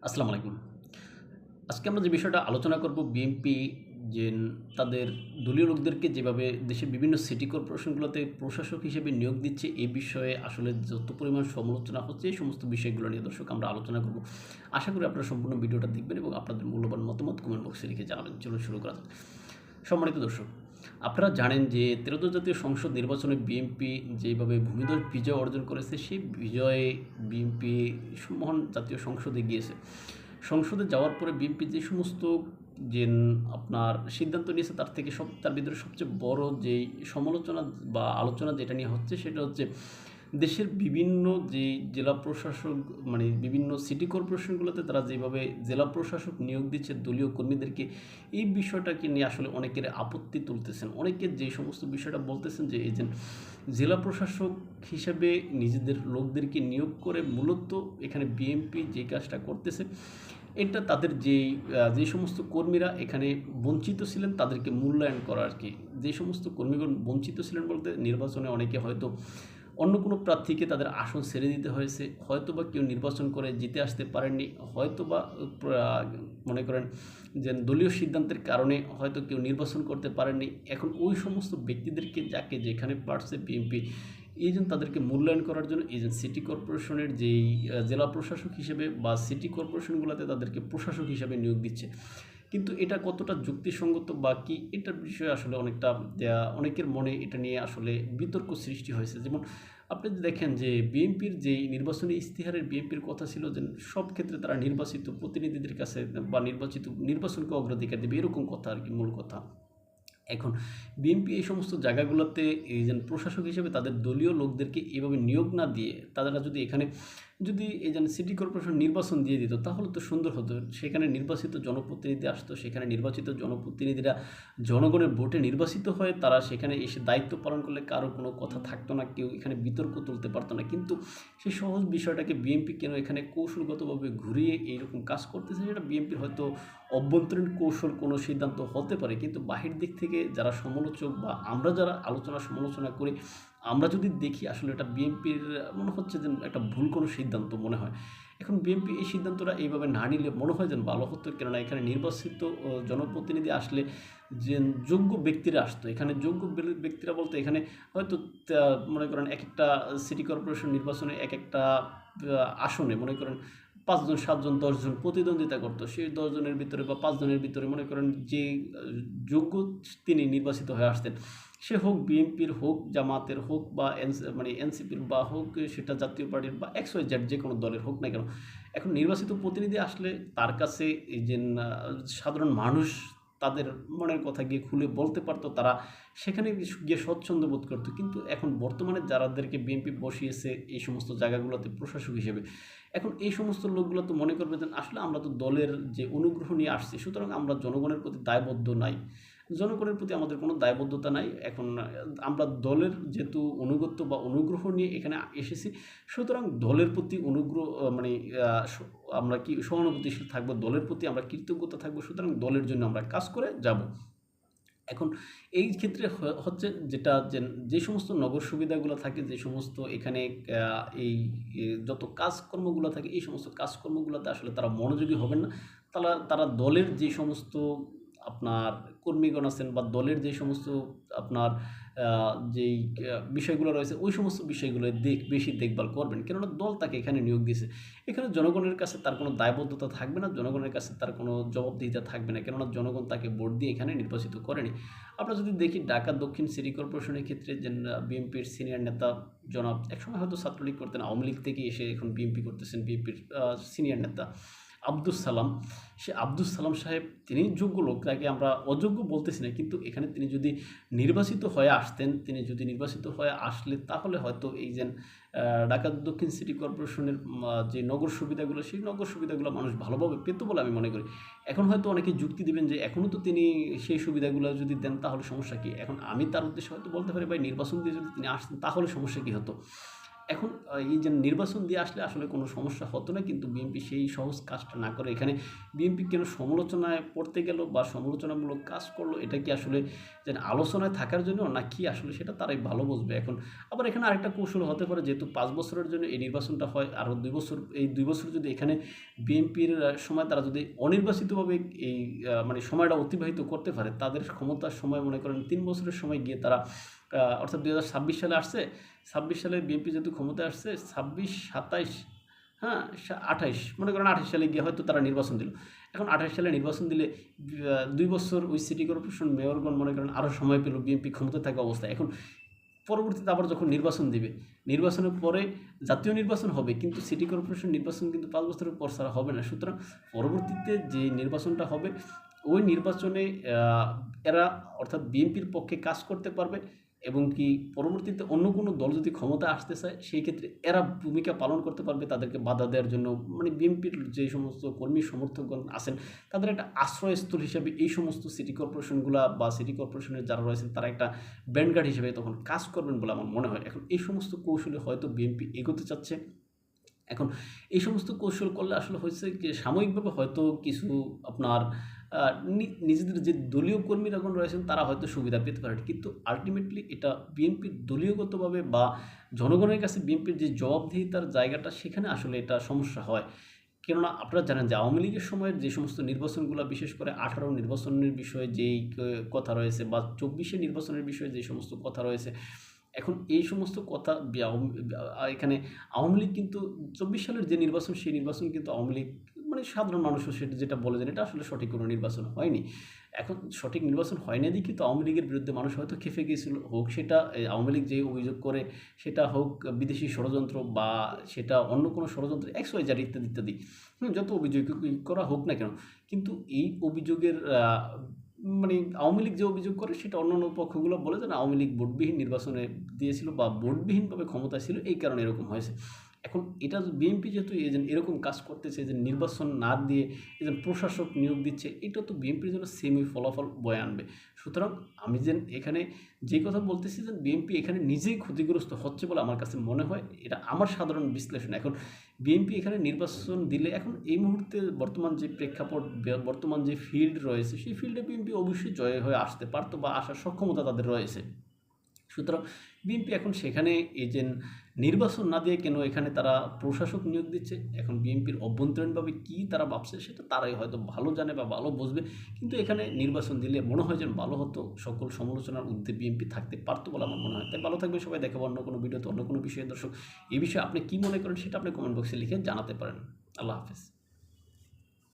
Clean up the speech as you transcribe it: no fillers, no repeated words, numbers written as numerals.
আসসালামু আলাইকুম। আজকে আমরা যে বিষয়টা আলোচনা করব বিএনপি যে তাদের দলীয় লোকদেরকে যেভাবে দেশের বিভিন্ন সিটি কর্পোরেশনগুলোতে প্রশাসক হিসেবে নিয়োগ দিচ্ছে, এই বিষয়ে আসলে যত পরিমাণ সমালোচনা হচ্ছে এই সমস্ত বিষয়গুলো নিয়ে দর্শক আমরা আলোচনা করব। আশা করি আপনারা সম্পূর্ণ ভিডিওটা দেখবেন এবং আপনাদের মূল্যবান মতামত কমেন্ট বক্সে লিখে জানাবেন। চলুন শুরু করা যাক। সম্মানিত দর্শক, আপনারা জানেন যে 13দশ জাতীয় সংসদ নির্বাচনে বিএনপি যেভাবে ভূমিধস বিজয় অর্জন করেছে, সেই বিজয়ে বিএনপি মহান জাতীয় সংসদে গিয়েছে। সংসদে যাওয়ার পরে বিএনপি যে সমস্ত যে আপনার সিদ্ধান্ত নিয়েছে তার ভিতরে সবচেয়ে বড় যেই সমালোচনা বা আলোচনা যেটা নিয়ে হচ্ছে সেটা হচ্ছে দেশের বিভিন্ন যে জেলা প্রশাসক মানে বিভিন্ন সিটি কর্পোরেশনগুলোতে তারা যেভাবে জেলা প্রশাসক নিয়োগ দিচ্ছে দলীয় কর্মীদেরকে, এই বিষয়টাকে নিয়ে আসলে অনেকের আপত্তি তুলতেছেন। অনেকে যে সমস্ত বিষয়টা বলতেছেন যে এই যে জেলা প্রশাসক হিসেবে নিজেদের লোকদেরকে নিয়োগ করে মূলত এখানে বিএনপি যে কাজটা করতেছে, এটা তাদের যে সমস্ত কর্মীরা এখানে বঞ্চিত ছিলেন তাদেরকে মূল্যায়ন করা আর কি। যে সমস্ত কর্মীগণ বঞ্চিত ছিলেন বলতে নির্বাচনে অনেকে হয়তো অন্য কোনো প্রার্থীকে তাদের আসন ছেড়ে দিতে হয়েছে, হয়তো বা কেউ নির্বাচন করে জিতে আসতে পারেননি, হয়তো বা মনে করেন যে দলীয় সিদ্ধান্তের কারণে হয়তো কেউ নির্বাচন করতে পারেননি। এখন ওই সমস্ত ব্যক্তিদেরকে যাকে যেখানে পারছে বিএনপি, এই জন্য তাদেরকে মূল্যায়ন করার জন্য এই যে সিটি কর্পোরেশনের যেই জেলা প্রশাসক হিসেবে বা সিটি কর্পোরেশনগুলোতে তাদেরকে প্রশাসক হিসেবে নিয়োগ দিচ্ছে। কিন্তু এটা কতটা যুক্তিসঙ্গত বা কী, এটার বিষয়ে আসলে অনেকের মনে এটা নিয়ে আসলে বিতর্ক সৃষ্টি হয়েছে। যেমন আপনি দেখেন যে বিএনপির যেই নির্বাচনী ইশতেহারের বিএনপির কথা ছিল যে সব ক্ষেত্রে তারা নির্বাচিত প্রতিনিধিদের কাছে বা নির্বাচনকে অগ্রাধিকার দেবে, এরকম কথা আর কি মূল কথা। এখন বিএনপি এই সমস্ত জায়গাগুলোতে এই যে প্রশাসক হিসেবে তাদের দলীয় লোকদেরকে এভাবে নিয়োগ না দিয়ে তারা যদি এই যে সিটি কর্পোরেশন নির্বাচন দিয়ে দিত তাহলে তো সুন্দর হতো। সেখানে নির্বাচিত জনপ্রতিনিধি আসতো, সেখানে নির্বাচিত জনপ্রতিনিধিরা জনগণের ভোটে নির্বাচিত হয়ে তারা সেখানে এসে দায়িত্ব পালন করলে কারো কোনো কথা থাকতো না, কেউ এখানে বিতর্ক তুলতে পারতো না। কিন্তু সেই সহজ বিষয়টাকে বিএনপি কেন এখানে কৌশলগতভাবে ঘুরিয়ে এইরকম কাজ করতেছে, সেটা বিএনপির হয়তো অভ্যন্তরীণ কৌশল কোনো সিদ্ধান্ত হতে পারে, কিন্তু বাহির দিক থেকে যারা সমালোচক বা আমরা যারা সমালোচনা করি, আমরা যদি দেখি আসলে এটা বিএনপির মনে হচ্ছে যে একটা ভুল কোনো সিদ্ধান্ত মনে হয়। এখন বিএনপি এই সিদ্ধান্তটা এইভাবে না নিলে মনে হয় যেন ভালো হতো, কেননা এখানে নির্বাচিত জনপ্রতিনিধি আসলে যে যোগ্য ব্যক্তিরা আসতো। এখানে যোগ্য ব্যক্তিরা বলতে এখানে হয়তো মনে করেন এক একটা সিটি কর্পোরেশন নির্বাচনে এক একটা আসনে মনে করেন ৫ জন ৭ জন ১০ জন প্রতিদ্বন্দ্বিতা করতো। সেই ১০ জনের ভিতরে বা ৫ জনের ভিতরে মনে করেন যে যোগ্য তিনি নির্বাচিত হয়ে আসতেন, সে হোক বিএনপির, হোক জামাতের, হোক বা এনসিপির, বা হোক সেটা জাতীয় পার্টির বা XYZ যে কোনো দলের হোক না কেন। এখন নির্বাচিত প্রতিনিধি আসলে তার কাছে এই যে সাধারণ মানুষ তাদের মনের কথা গিয়ে খুলে বলতে পারতো, তারা সেখানে গিয়ে স্বচ্ছন্দ বোধ করতো। কিন্তু এখন বর্তমানে যাদেরকে বিএনপি বসিয়েছে এই সমস্ত জায়গাগুলোতে প্রশাসক হিসেবে, এখন এই সমস্ত লোকগুলো তো মনে করবে যে আসলে আমরা তো দলের যে অনুগ্রহ নিয়ে আসছি, সুতরাং আমরা জনগণের প্রতি দায়বদ্ধ নাই, জনগণের প্রতি আমাদের কোনো দায়বদ্ধতা নাই। এখন আমরা দলের যেহেতু অনুগত্য বা অনুগ্রহ নিয়ে এখানে এসেছি, সুতরাং দলের প্রতি আমরা কি সহানুভূতিশীল থাকবো, দলের প্রতি আমরা কৃতজ্ঞতা থাকবো, সুতরাং দলের জন্য আমরা কাজ করে যাব। এখন এই ক্ষেত্রে হচ্ছে যেটা যে সমস্ত নগর সুবিধাগুলো থাকে, যে সমস্ত এখানে যত কাজকর্মগুলো থাকে, এই সমস্ত কাজকর্মগুলোতে আসলে তারা মনোযোগী হবেন না। তারা দলের যে সমস্ত আপনার কর্মীগণ আছেন বা দলের যে সমস্ত আপনার যেই বিষয়গুলো রয়েছে ওই সমস্ত বিষয়গুলো বেশি দেখভাল করবেন, কেননা দল তাকে এখানে নিয়োগ দিয়েছে। এখানে জনগণের কাছে তার কোনো দায়বদ্ধতা থাকবে না, জনগণের কাছে তার কোনো জবাবদিহিতা থাকবে না, কেননা জনগণ তাকে ভোট দিয়ে এখানে নির্বাচিত করেনি। আমরা যদি দেখি ঢাকা দক্ষিণ সিটি কর্পোরেশনের ক্ষেত্রে যে বিএনপির সিনিয়র নেতা জনাব, একসময় হয়তো ছাত্রলীগ করতেন, আওয়ামী লীগ থেকে এসে এখন বিএনপি করতেছেন, বিএনপির সিনিয়র নেতা আব্দুস সালাম। সে আব্দুস সালাম সাহেব তিনি যোগ্য লোক, তাকে আমরা অযোগ্য বলতেছি না, কিন্তু এখানে তিনি যদি নির্বাচিত হয়ে আসলে তাহলে হয়তো এই যে ঢাকা দক্ষিণ সিটি কর্পোরেশনের যে নগর সুবিধাগুলো, সেই নগর সুবিধাগুলো মানুষ ভালোভাবে পেত বলে আমি মনে করি। এখন হয়তো অনেকে যুক্তি দেবেন যে এখনও তো তিনি সেই সুবিধাগুলো যদি দেন তাহলে সমস্যা কী। এখন আমি তার উদ্দেশ্যে হয়তো বলতে পারি, ভাই নির্বাচন দিয়ে যদি তিনি আসতেন তাহলে সমস্যা কী হতো। এখন এই যে নির্বাচন দিয়ে আসলে আসলে কোনো সমস্যা হতো না, কিন্তু বিএনপি সেই সহজ কাজটা না করে এখানে বিএনপি কেন সমালোচনায় পড়তে গেল বা সমালোচনামূলক কাজ করলো, এটা কি আসলে যে আলোচনায় থাকার জন্য না কি আসলে সেটা তারাই ভালো বুঝবে। এখন আবার এখানে আরেকটা কৌশল হতে পারে, যেহেতু 5 বছরের জন্য এই নির্বাচনটা হয়, আরও 2 বছর, এই 2 বছর যদি এখানে বিএনপির সময় তারা যদি অনির্বাচিতভাবে এই মানে সময়টা অতিবাহিত করতে পারে, তাদের ক্ষমতার সময় মনে করেন 3 বছরের সময় গিয়ে তারা অর্থাৎ 2026 সালে আসছে, 26 সালে বিএনপি যেহেতু ক্ষমতায় আসছে, 26, 27, হ্যাঁ, 28, মনে করেন 28 সালে গিয়ে হয়তো তারা নির্বাচন দিল। এখন 28 সালে নির্বাচন দিলে 2 বছর ওই সিটি কর্পোরেশন মেয়রগণ মনে করেন আরও সময় পেল বিএনপি ক্ষমতায় থাকা অবস্থায়। এখন পরবর্তীতে আবার যখন নির্বাচন দিবে, নির্বাচনের পরে জাতীয় নির্বাচন হবে, কিন্তু সিটি কর্পোরেশন নির্বাচন কিন্তু 5 বছরের পর ছাড়া হবে না। সুতরাং পরবর্তীতে যে নির্বাচনটা হবে, ওই নির্বাচনে এরা অর্থাৎ বিএনপির পক্ষে কাজ করতে পারবে, এবং কি পরবর্তীতে অন্য কোনো দল যদি ক্ষমতা আসতে চায়, সেই ক্ষেত্রে এরা ভূমিকা পালন করতে পারবে তাদেরকে বাধা দেওয়ার জন্য। মানে বিএনপির যে সমস্ত কর্মী সমর্থকগণ আছেন, তাদের একটা আশ্রয়স্থল হিসেবে এই সমস্ত সিটি কর্পোরেশনগুলা বা সিটি কর্পোরেশনের যারা রয়েছেন তারা একটা ব্যান্ডগার্ড হিসেবে তখন কাজ করবেন বলে আমার মনে হয়। এখন এই সমস্ত কৌশলে হয়তো বিএনপি এগোতে চাচ্ছে। এখন এই সমস্ত কৌশল করলে আসলে হয়েছে কি, সাময়িকভাবে হয়তো কিছু আপনার নিজেদের যে দলীয় কর্মীরাগণ রয়েছেন তারা হয়তো সুবিধা পেতে পারেন, কিন্তু আলটিমেটলি এটা বিএনপির দলীয়গতভাবে বা জনগণের কাছে বিএনপির যে জবাবদিহিতার জায়গাটা, সেখানে আসলে এটা সমস্যা হয়। কেননা আপনারা জানেন যে আওয়ামী লীগের সময়ের যে সমস্ত নির্বাচনগুলো, বিশেষ করে 18 নির্বাচনের বিষয়ে যেই কথা রয়েছে বা 24 নির্বাচনের বিষয়ে যে সমস্ত কথা রয়েছে, এখন এই সমস্ত কথা এখানে আওয়ামী লীগ কিন্তু 24 সালের যে নির্বাচন, সেই নির্বাচন কিন্তু আওয়ামী লীগ মানে সাধারণ মানুষও সেটা যেটা বলে যে এটা আসলে সঠিক কোনো নির্বাচন হয়নি। এখন সঠিক নির্বাচন হয় না দেখি তো আওয়ামী লীগের বিরুদ্ধে মানুষ হয়তো খেপে গিয়েছিল, হোক সেটা আওয়ামী লীগ যে অভিযোগ করে সেটা হোক বিদেশি ষড়যন্ত্র বা সেটা অন্য কোনো ষড়যন্ত্র XYZ ইত্যাদি ইত্যাদি, যত অভিযোগ করা হোক না কেন, কিন্তু এই অভিযোগের মানে আওয়ামী লীগ যে অভিযোগ করে সেটা অন্যান্য পক্ষগুলো বলে যে না, আওয়ামী লীগ ভোটবিহীন নির্বাচনে দিয়েছিল বা ভোটবিহীনভাবে ক্ষমতায় ছিল, এই কারণে এরকম হয়েছে। এখন এটা বিএনপি যেহেতু এরকম কাজ করতেছে, যে নির্বাচন না দিয়ে প্রশাসক নিয়োগ দিচ্ছে, এটা তো বিএনপির জন্য সেমই ফলাফল বয়ে আনবে। সুতরাং আমি এখানে যে কথা বলতেছি যে বিএনপি এখানে নিজেই ক্ষতিগ্রস্ত হচ্ছে বলে আমার কাছে মনে হয়, এটা আমার সাধারণ বিশ্লেষণ। এখন বিএনপি এখানে নির্বাচন দিলে, এখন এই মুহূর্তে বর্তমান যে প্রেক্ষাপট, বর্তমান যে ফিল্ড রয়েছে, সেই ফিল্ডে বিএনপি অবশ্যই জয় হয়ে আসতে পারতো বা আসার সক্ষমতা তাদের রয়েছে। সুতরাং বিএনপি এখন সেখানে এই যে নির্বাচন না দিয়ে কেন এখানে তারা প্রশাসক নিয়োগ দিচ্ছে, এখন বিএনপির অভ্যন্তরীণভাবে কী তারা ভাবছে সেটা তারাই হয়তো ভালো জানে বা ভালো বুঝবে, কিন্তু এখানে নির্বাচন দিলে মনে হয় যেন ভালো হতো, সকল সমালোচনার ঊর্ধ্বে বিএনপি থাকতে পারতো বলে আমার মনে হয়। তাই ভালো থাকবে সবাই, দেখাবো অন্য কোনো ভিডিওতে অন্য কোনো বিষয়ে। দর্শক, এই বিষয়ে আপনি কী মনে করেন সেটা আপনি কমেন্ট বক্সে লিখে জানাতে পারেন। আল্লাহ হাফেজ।